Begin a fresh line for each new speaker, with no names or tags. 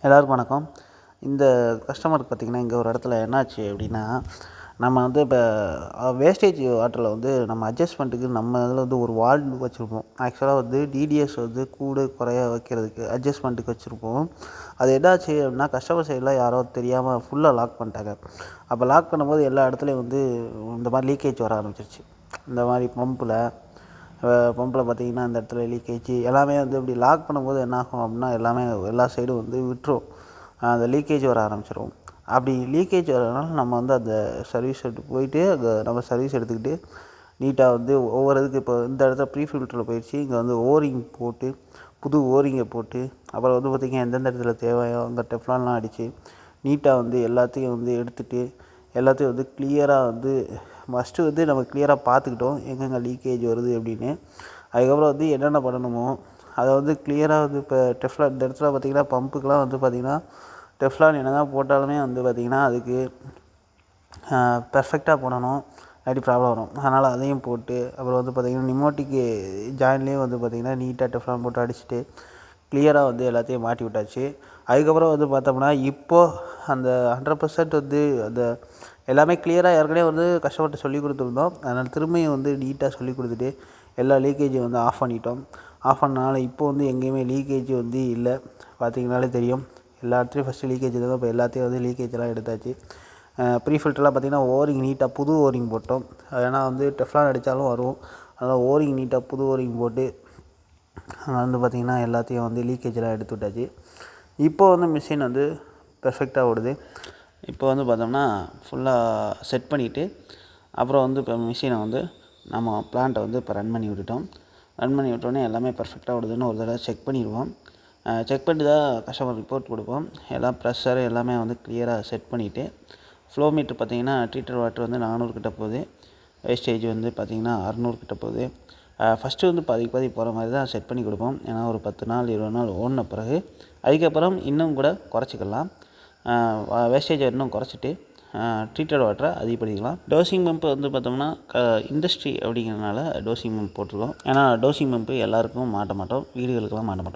எல்லாருக்கும் வணக்கம். இந்த கஸ்டமருக்கு பார்த்திங்கன்னா, இங்கே ஒரு இடத்துல என்னாச்சு அப்படின்னா, நம்ம வந்து இப்போ வேஸ்டேஜ் வாட்டரில் வந்து நம்ம அட்ஜஸ்ட்மெண்ட்டுக்கு நம்ம இதில் வந்து ஒரு வால்வு வச்சுருப்போம். ஆக்சுவலாக வந்து டிடிஎஸ் வந்து கூட குறைய வைக்கிறதுக்கு அட்ஜஸ்ட்மெண்ட்டுக்கு வச்சுருப்போம். அது என்னாச்சு அப்படின்னா, கஸ்டமர் சைடில் யாரோ தெரியாமல் ஃபுல்லாக லாக் பண்ணிட்டாங்க. அப்போ லாக் பண்ணும்போது எல்லா இடத்துலையும் வந்து இந்த மாதிரி லீக்கேஜ் வர ஆரம்பிச்சிருச்சு. இந்த மாதிரி பம்பில் பார்த்திங்கன்னா, இந்த இடத்துல லீக்கேஜ் எல்லாமே வந்து இப்படி லாக் பண்ணும்போது என்னாகும் அப்படின்னா, எல்லாமே எல்லா சைடும் வந்து விட்டுரும். அந்த லீக்கேஜ் வர ஆரம்பிச்சிடும். அப்படி லீக்கேஜ் வரதுனால நம்ம வந்து அந்த சர்வீஸ் சென்டர் போயிட்டு அங்கே நம்ம சர்வீஸ் எடுத்துக்கிட்டு நீட்டாக வந்து ஒவ்வொரு இதுக்கு இப்போ இந்த இடத்துல ப்ரீ ஃபில்டரில் போயிடுச்சு. இங்கே வந்து ஓரிங் போட்டு புது ஓரிங்கை போட்டு அப்புறம் வந்து பார்த்திங்கன்னா, எந்தெந்த இடத்துல தேவையோ அங்கே டெஃப்லான்லாம் அடித்து நீட்டாக வந்து எல்லாத்தையும் வந்து எடுத்துகிட்டு எல்லாத்தையும் வந்து கிளியராக வந்து ஃபஸ்ட்டு வந்து நம்ம கிளியராக பார்த்துக்கிட்டோம் எங்கெங்கே லீக்கேஜ் வருது அப்படின்னு. அதுக்கப்புறம் வந்து என்னென்ன பண்ணணுமோ அதை வந்து கிளியராக வந்து இப்போ டெஃப்லான் இந்த இடத்துல பார்த்திங்கன்னா, பம்புக்கெலாம் வந்து பார்த்திங்கன்னா, டெஃப்லான் என்ன தான் போட்டாலுமே வந்து பார்த்திங்கன்னா, அதுக்கு பெர்ஃபெக்டாக போடணும், இல்லாட்டி ப்ராப்ளம் வரும். அதனால் அதையும் போட்டு அப்புறம் வந்து பார்த்திங்கன்னா, நிமோட்டிக்கு ஜாயின்லேயும் வந்து பார்த்திங்கன்னா, நீட்டாக டெஃப்லான் போட்டு அடிச்சுட்டு கிளியராக வந்து எல்லாத்தையும் மாட்டி விட்டாச்சு. அதுக்கப்புறம் வந்து பார்த்தோம்னா, இப்போது அந்த 100% வந்து அந்த எல்லாமே கிளியராக ஏற்கனவே வந்து கஸ்டமர்கிட்ட சொல்லிக் கொடுத்துருந்தோம். அதனால் திரும்பியும் வந்து நீட்டாக சொல்லிக் கொடுத்துட்டு எல்லா லீக்கேஜையும் வந்து ஆஃப் பண்ணிட்டோம். ஆஃப் பண்ணனால இப்போ வந்து எங்கேயுமே லீக்கேஜ் வந்து இல்லை. பார்த்திங்கனாலே தெரியும், எல்லா இடத்துலையும் ஃபஸ்ட்டு லீக்கேஜ் இருந்தால் இப்போ எல்லாத்தையும் வந்து லீக்கேஜெல்லாம் எடுத்தாச்சு. ப்ரீ ஃபில்டர்லாம் பார்த்திங்கன்னா, ஓரிங் நீட்டாக புது ஓரிங் போட்டோம். ஏன்னா வந்து டெஃப்லான் அடித்தாலும் வரும். அதனால் ஓரிங் நீட்டாக புது ஓரிங் போட்டு வந்து பார்த்திங்கன்னா, எல்லாத்தையும் வந்து லீக்கேஜெல்லாம் எடுத்து விட்டாச்சு. இப்போ வந்து மிஷின் வந்து பெர்ஃபெக்டாக ஓடுது. இப்போ வந்து பார்த்தோம்னா ஃபுல்லாக செட் பண்ணிவிட்டு அப்புறம் வந்து இப்போ மிஷினை வந்து நம்ம பிளான்ட்டை வந்து இப்போ ரன் பண்ணி விட்டுட்டோம். ரன் பண்ணி விட்டோடனே எல்லாமே பெர்ஃபெக்டாக ஓடுதுன்னு ஒரு தடவை செக் பண்ணிடுவோம். செக் பண்ணிட்டு தான் கஸ்டமர் ரிப்போர்ட் கொடுப்போம். எல்லாம் ப்ரெஷர் எல்லாமே வந்து கிளியராக செட் பண்ணிவிட்டு ஃப்ளோ மீட்ரு பார்த்திங்கன்னா, ட்ரீட்டட் வாட்டர் வந்து 400 கிட்ட போகுது. வேஸ்டேஜ் வந்து பார்த்திங்கன்னா 600 கிட்ட போகுது. ஃபஸ்ட்டு வந்து பாதி போகிற மாதிரி தான் செட் பண்ணி கொடுப்போம். ஏன்னா ஒரு 10 நாள் 20 நாள் ஓடின பிறகு அதுக்கப்புறம் இன்னும் கூட குறைச்சிக்கலாம். வேஸ்டேஜை இன்னும் குறைச்சிட்டு ட்ரீட்டட் வாட்டரை அதிகப்படுத்திக்கலாம். டோசிங் பம்ப்பு வந்து பார்த்தோம்னா இண்டஸ்ட்ரி அப்படிங்கிறதுனால டோசிங் பம்ப் போட்டிருக்கோம். ஏன்னா டோசிங் பம்ப்பு எல்லாருக்கும் மாட்ட மாட்டோம், வீடுகளுக்கெல்லாம் மாட்ட மாட்டோம்.